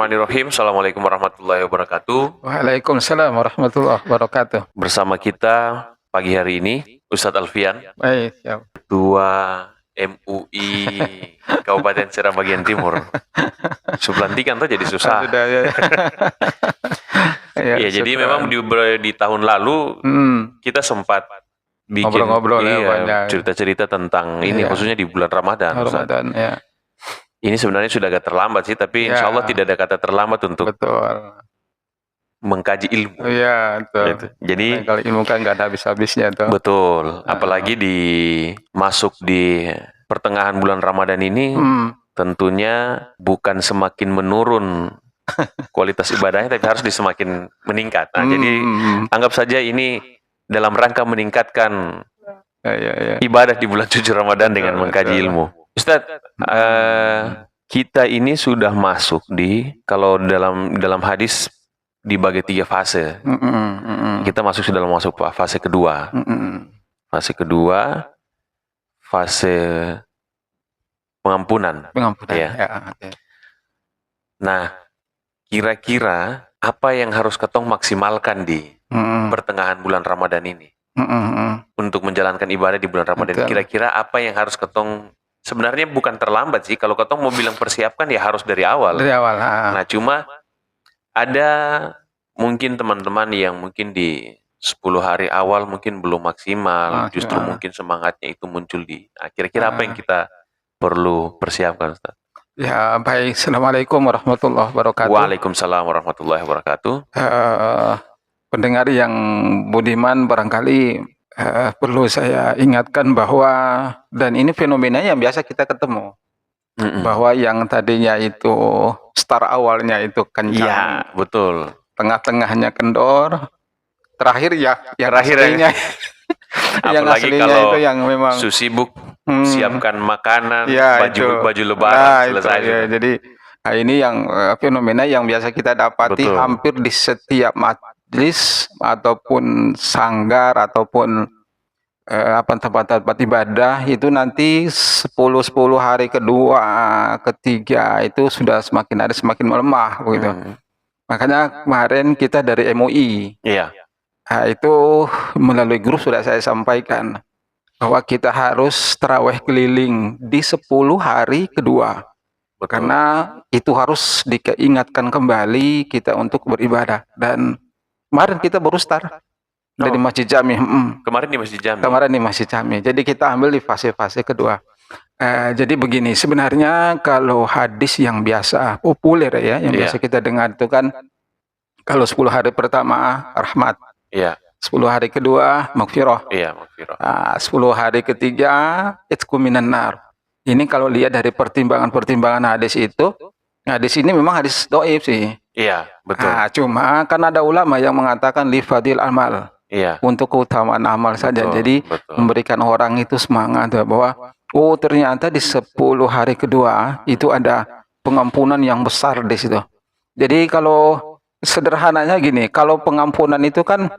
Bismillahirrahmanirrahim. Assalamualaikum warahmatullahi wabarakatuh. Waalaikumsalam warahmatullahi wabarakatuh. Bersama kita pagi hari ini Ustadz Alfian, Baik, siap. Ketua MUI Kabupaten Seram bagian Timur. Sublantikan tuh jadi susah. Sudah, ya. Iya, jadi memang di tahun lalu kita sempat bikin ngobrol-ngobrol cerita-cerita tentang ini, khususnya di bulan Ramadan. Ramadan, ya. Ini sebenarnya sudah agak terlambat sih, tapi insya Allah tidak ada kata terlambat untuk mengkaji ilmu. Iya, betul. Gitu. Jadi kalau ilmu kan nggak ada habis-habisnya tuh. Betul. Apalagi masuk di pertengahan bulan Ramadan ini, tentunya bukan semakin menurun kualitas ibadahnya, tapi harus semakin meningkat. Nah, jadi anggap saja ini dalam rangka meningkatkan ibadah di bulan suci Ramadan dengan mengkaji ilmu. Ustadz, kita ini sudah masuk kalau dalam hadis dibagi 3 fase. Kita sudah masuk fase kedua. Fase kedua, fase pengampunan. Ya. Nah, kira-kira apa yang harus ketong maksimalkan di pertengahan bulan Ramadan ini? Untuk menjalankan ibadah di bulan Ramadan, kira-kira apa yang harus ketong? Sebenarnya bukan terlambat sih, kalau ketong mau bilang persiapkan ya harus dari awal. Nah, cuma ada mungkin teman-teman yang mungkin di 10 hari awal mungkin belum maksimal, justru mungkin semangatnya itu muncul kira-kira apa yang kita perlu persiapkan, Ustaz? Ya, baik. Assalamualaikum warahmatullahi wabarakatuh. Waalaikumsalam warahmatullahi wabarakatuh. Pendengar yang budiman, barangkali perlu saya ingatkan bahwa, dan ini fenomena yang biasa kita ketemu, bahwa yang tadinya itu start awalnya itu kencang, iya, betul, tengah-tengahnya kendor, terakhir terakhirnya yang aslinya kalau itu yang memang sibuk siapkan makanan, baju lebaran selesai. Jadi ini yang fenomena yang biasa kita dapati hampir di setiap majlis ataupun sanggar ataupun tempat-tempat ibadah itu nanti 10 hari kedua, ketiga itu sudah semakin hari semakin melemah begitu. Makanya kemarin kita dari MUI, itu melalui grup sudah saya sampaikan bahwa kita harus tarawih keliling di 10 hari kedua. Karena itu harus diingatkan kembali kita untuk beribadah. Dan kemarin kita baru start dari Masjid Jami. Kemarin di Masjid Jami. Kemarin di Masjid Jami. Jadi kita ambil di fase-fase kedua. Jadi begini, sebenarnya kalau hadis yang biasa populer ya, yang biasa kita dengar itu kan, kalau 10 hari pertama rahmat, 10 hari kedua maghfirah, 10 hari ketiga itqu minan nar. Ini kalau lihat dari pertimbangan hadis itu, hadis ini memang hadis dhaif sih. Iya, betul. Cuma kan ada ulama yang mengatakan li fadil amal, untuk keutamaan amal saja. Jadi memberikan orang itu semangat bahwa ternyata di 10 hari kedua itu ada pengampunan yang besar di situ. Jadi kalau sederhananya gini, kalau pengampunan itu kan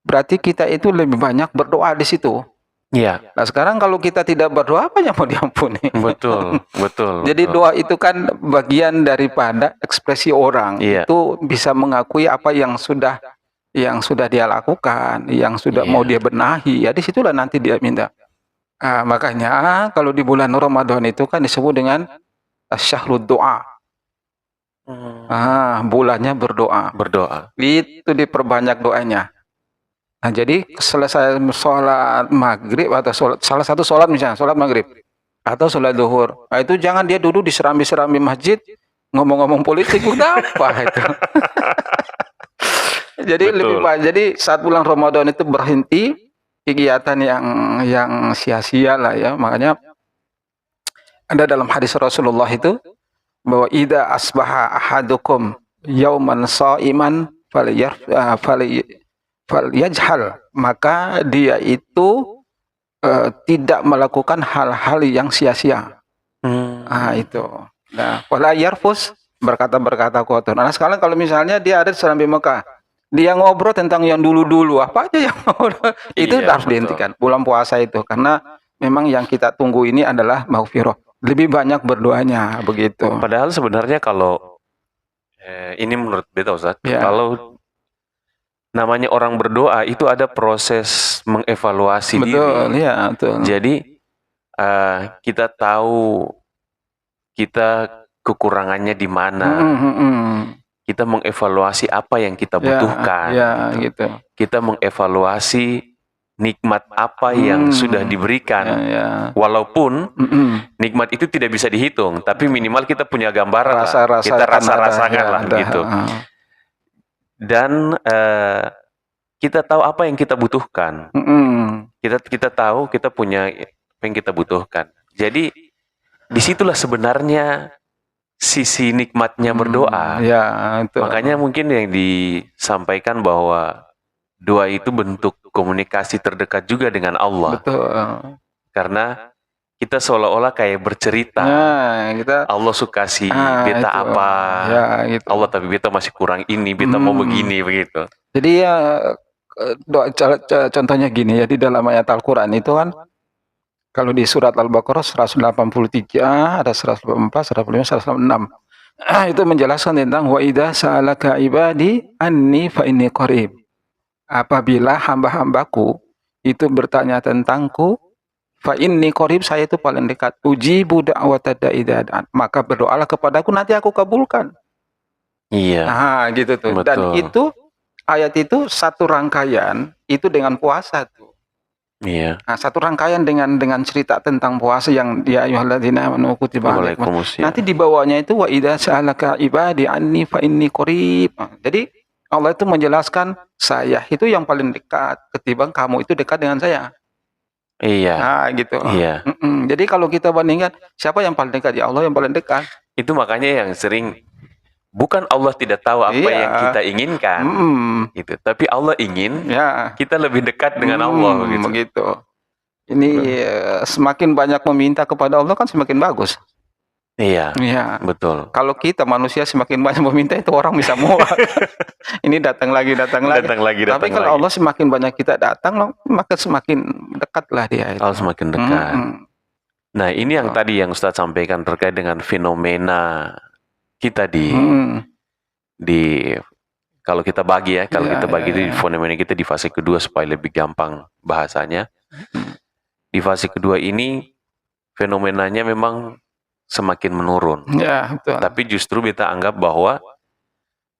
berarti kita itu lebih banyak berdoa di situ. Nah, sekarang kalau kita tidak berdoa, apa yang mau diampuni? Betul. Jadi doa itu kan bagian daripada ekspresi orang. Itu bisa mengakui apa yang sudah dia lakukan, yang sudah mau dia benahi. Ya disitulah nanti dia minta. Makanya kalau di bulan Ramadan itu kan disebut dengan syahrud doa. Bulannya berdoa. Itu diperbanyak doanya. Nah, jadi selesai sholat maghrib atau salah satu sholat misalnya, sholat maghrib atau sholat duhur, itu jangan dia duduk di serambi masjid ngomong-ngomong politik, udah apa itu. Jadi lebih baik. Jadi saat bulan Ramadan itu berhenti kegiatan yang sia-sia lah ya. Makanya ada dalam hadis Rasulullah itu bahwa idza asbaha ahadukum yauman shaiman falyajhal, maka dia itu tidak melakukan hal-hal yang sia-sia. Itu. Nah, wala yarfus, berkata kotor. Nah, sekarang kalau misalnya dia ada di serambi Mekah, dia ngobrol tentang yang dulu-dulu, apa aja yang itu harus dihentikan. Bulan puasa itu, karena memang yang kita tunggu ini adalah maghfirah. Lebih banyak berdoanya begitu. Padahal sebenarnya kalau Ini menurut beta Ustaz, Ya. kalau namanya orang berdoa itu ada proses mengevaluasi Betul, diri. ya, betul. Jadi kita tahu kita kekurangannya di mana. Kita mengevaluasi apa yang kita butuhkan. Ya, gitu. gitu. Kita mengevaluasi nikmat apa yang sudah diberikan. Ya. Walaupun nikmat itu tidak bisa dihitung, tapi minimal kita punya gambaran lah. Kita rasa-rasakan lah begitu. Dan kita tahu apa yang kita butuhkan. Kita tahu kita punya apa yang kita butuhkan. Jadi disitulah sebenarnya sisi nikmatnya berdoa. Ya, itu. Makanya mungkin yang disampaikan bahwa doa itu bentuk komunikasi terdekat juga dengan Allah. Betul. Karena kita seolah-olah kayak bercerita. Allah suka kasih beta itu. apa. Ya, gitu. Allah tapi beta masih kurang ini, beta mau begini begitu. Jadi ya doa contohnya gini ya, di dalam ayat Al-Qur'an itu kan kalau di surat Al-Baqarah 183, ada 184, 185, 186. Itu menjelaskan tentang wa idza sa'alaka ibadi anni fa inni qarib. Apabila hamba-hambaku itu bertanya tentangku, fa inni qarib, saya itu paling dekat. Ujibu da'watad da'i idza da'an. Maka berdoalah kepadaku, nanti aku kabulkan. Iya. Nah, gitu tuh. Betul. Dan itu ayat itu satu rangkaian itu dengan puasa tuh. Iya. Nah, satu rangkaian dengan cerita tentang puasa yang ya ayyuhalladzina amanu kutiba alaikum. Nanti di bawahnya itu wa idza sa'alaka ibadi anni fa inni qarib. Jadi Allah itu menjelaskan saya itu yang paling dekat ketimbang kamu itu dekat dengan saya. Iya. Nah, gitu. Iya. Jadi kalau kita bandingkan siapa yang paling dekat, ya Allah yang paling dekat. Itu makanya yang sering bukan Allah tidak tahu apa yang kita inginkan, gitu. Tapi Allah ingin kita lebih dekat dengan Allah, begitu. Ini semakin banyak meminta kepada Allah kan semakin bagus. Iya, betul. Kalau kita manusia semakin banyak meminta itu orang bisa muak. Ini datang lagi. Tapi kalau Allah semakin banyak kita datang, maka semakin dekatlah dia. Allah semakin dekat. Nah, ini yang tadi yang Ustadz sampaikan terkait dengan fenomena kita di kalau kita bagi ya, di fenomena kita di fase kedua supaya lebih gampang bahasanya. Di fase kedua ini fenomenanya memang semakin menurun. Ya, betul. Tapi justru kita anggap bahwa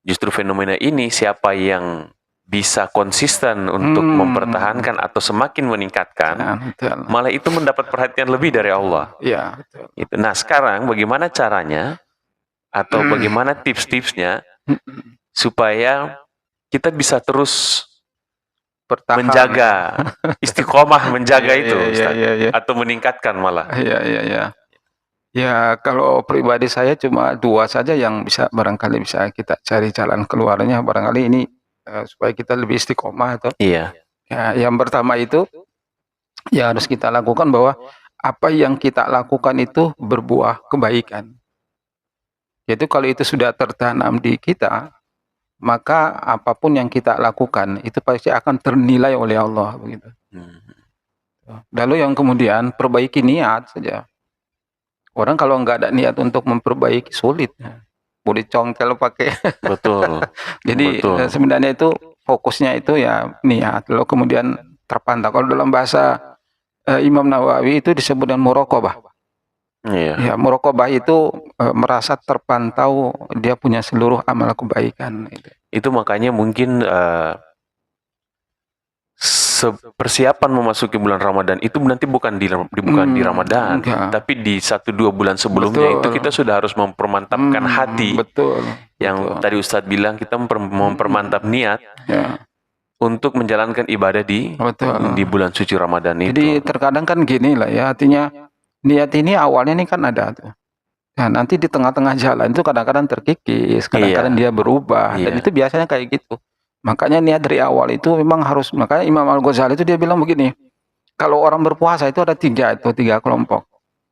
justru fenomena ini siapa yang bisa konsisten untuk mempertahankan atau semakin meningkatkan, malah itu mendapat perhatian lebih dari Allah. Ya, betul. Nah, sekarang bagaimana caranya atau bagaimana tips-tipsnya supaya kita bisa terus menjaga istiqomah, menjaga itu, Ustaz, atau meningkatkan malah. Iya. Ya, kalau pribadi saya cuma dua saja yang barangkali bisa kita cari jalan keluarnya, barangkali ini supaya kita lebih istiqomah atau. Iya. Ya, yang pertama itu ya harus kita lakukan bahwa apa yang kita lakukan itu berbuah kebaikan. Yaitu kalau itu sudah tertanam di kita, maka apapun yang kita lakukan itu pasti akan ternilai oleh Allah begitu. Lalu yang kemudian perbaiki niat saja. Orang kalau nggak ada niat untuk memperbaiki sulit. Boleh congkel pakai. Betul. Jadi sebenarnya itu fokusnya itu ya niat. Lalu kemudian terpantau. Kalau dalam bahasa Imam Nawawi itu disebut dengan muraqabah. Iya. Ya, muraqabah itu merasa terpantau dia punya seluruh amal kebaikan. Itu makanya mungkin persiapan memasuki bulan Ramadan itu nanti bukan di Ramadan, tapi di 1-2 bulan sebelumnya. Itu kita sudah harus mempermantapkan hati. Yang tadi Ustadz bilang kita mempermantap niat untuk menjalankan ibadah di bulan suci Ramadan itu. Jadi terkadang kan gini lah ya, artinya niat ini awalnya ini kan ada tuh. Nah, nanti di tengah-tengah jalan itu kadang-kadang terkikis, kadang-kadang dia berubah, dan itu biasanya kayak gitu. Makanya niat dari awal itu memang harus, makanya Imam Al-Ghazali itu dia bilang begini, kalau orang berpuasa itu ada tiga kelompok.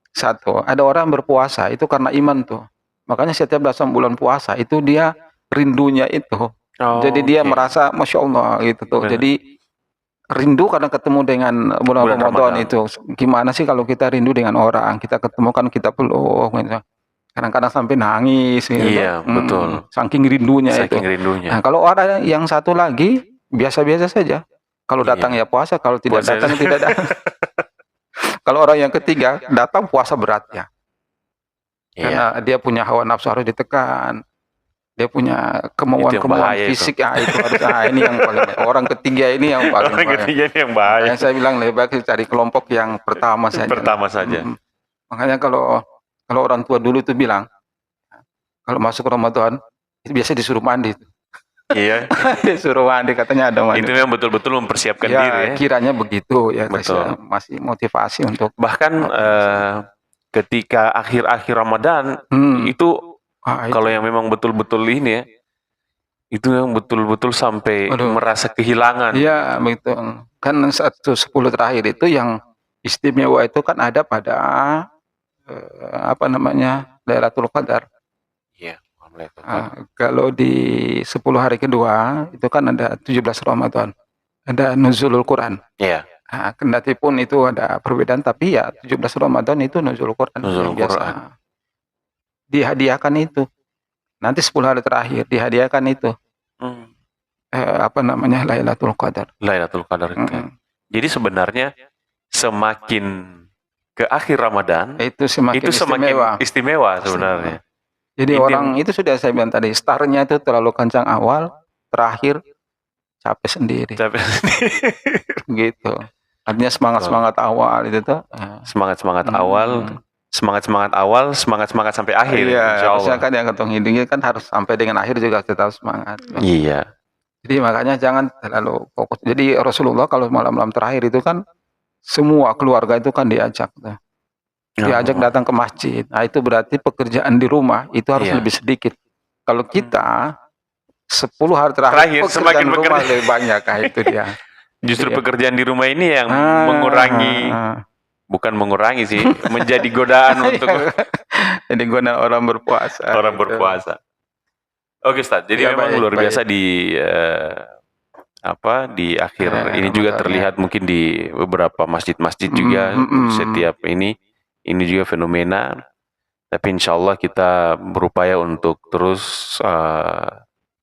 Satu, ada orang berpuasa itu karena iman tuh. Makanya setiap datang bulan puasa itu dia rindunya itu. Jadi dia merasa Masya Allah gitu tuh. Jadi rindu karena ketemu dengan bulan Ramadan itu. Gimana sih kalau kita rindu dengan orang, kita ketemu kan kita peluk gitu. kadang-kadang sampai nangis gitu. Iya, betul. Saking rindunya itu. Saking rindunya. Nah, kalau orang yang satu lagi biasa-biasa saja. Kalau datang ya puasa, kalau tidak Puasa. datang tidak datang. Kalau orang yang ketiga datang puasa beratnya. Karena dia punya hawa nafsu harus ditekan. Dia punya kemauan fisik itu harus ini yang paling orang ketiga ini yang paling orang ketiga ini yang bahaya. Yang saya bilang lebih baik cari kelompok yang pertama saja. Pertama saja. Makanya kalau orang tua dulu itu bilang kalau masuk Ramadan itu biasa disuruh mandi. Iya. Disuruh mandi katanya ada mandi. Itu yang betul-betul mempersiapkan diri ya. Kiranya begitu ya. Betul. Masih motivasi untuk bahkan ketika akhir-akhir Ramadan itu kalau yang memang betul-betul ini ya, itu yang betul-betul sampai merasa kehilangan. Iya, begitu. Kan 10 terakhir itu yang istimewa itu kan ada pada Lailatul Qadar. Iya, kalau di 10 hari kedua itu kan ada 17 Ramadan. Ada nuzulul Quran. Iya. Kendati pun itu ada perbedaan tapi ya 17 Ramadan itu nuzulul Quran. Nuzulul Quran. Dihadiahkan itu. Nanti 10 hari terakhir dihadiahkan itu. Lailatul Qadar. Lailatul Qadar. Jadi sebenarnya semakin ke akhir Ramadan itu semakin istimewa sebenarnya. Jadi orang itu sudah saya bilang tadi, startnya itu terlalu kencang awal, terakhir capek sendiri. Gitu. Artinya semangat awal itu tuh. Semangat sampai akhir. Iya, harusnya kan yang ketong hidungnya kan harus sampai dengan akhir juga tetap semangat. Iya. Jadi makanya jangan terlalu fokus. Jadi Rasulullah kalau malam-malam terakhir itu kan semua keluarga itu kan diajak. Diajak datang ke masjid. Nah itu berarti pekerjaan di rumah itu harus lebih sedikit. Kalau kita 10 hari terakhir semakin rumah lebih banyak. Itu dia. Justru pekerjaan di rumah ini yang bukan mengurangi sih, menjadi godaan untuk jadi godaan orang berpuasa. Orang berpuasa. Oke, Ustaz. Jadi memang luar biasa di akhir ini juga terlihat mungkin di beberapa masjid-masjid juga setiap ini juga fenomena. Tapi insya Allah kita berupaya untuk terus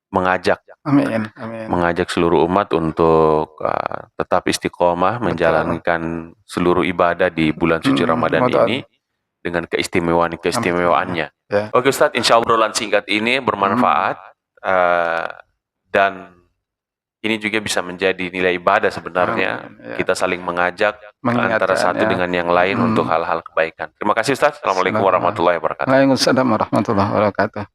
mengajak seluruh umat untuk tetap istiqomah menjalankan seluruh ibadah di bulan suci Ramadan ini dengan keistimewaannya. Oke Ustadz, insya Allah obrolan singkat ini bermanfaat dan ini juga bisa menjadi nilai ibadah sebenarnya. Kita saling mengajak antara satu dengan yang lain untuk hal-hal kebaikan. Terima kasih Ustadz. Assalamualaikum warahmatullahi wabarakatuh. Waalaikumsalam warahmatullahi wabarakatuh.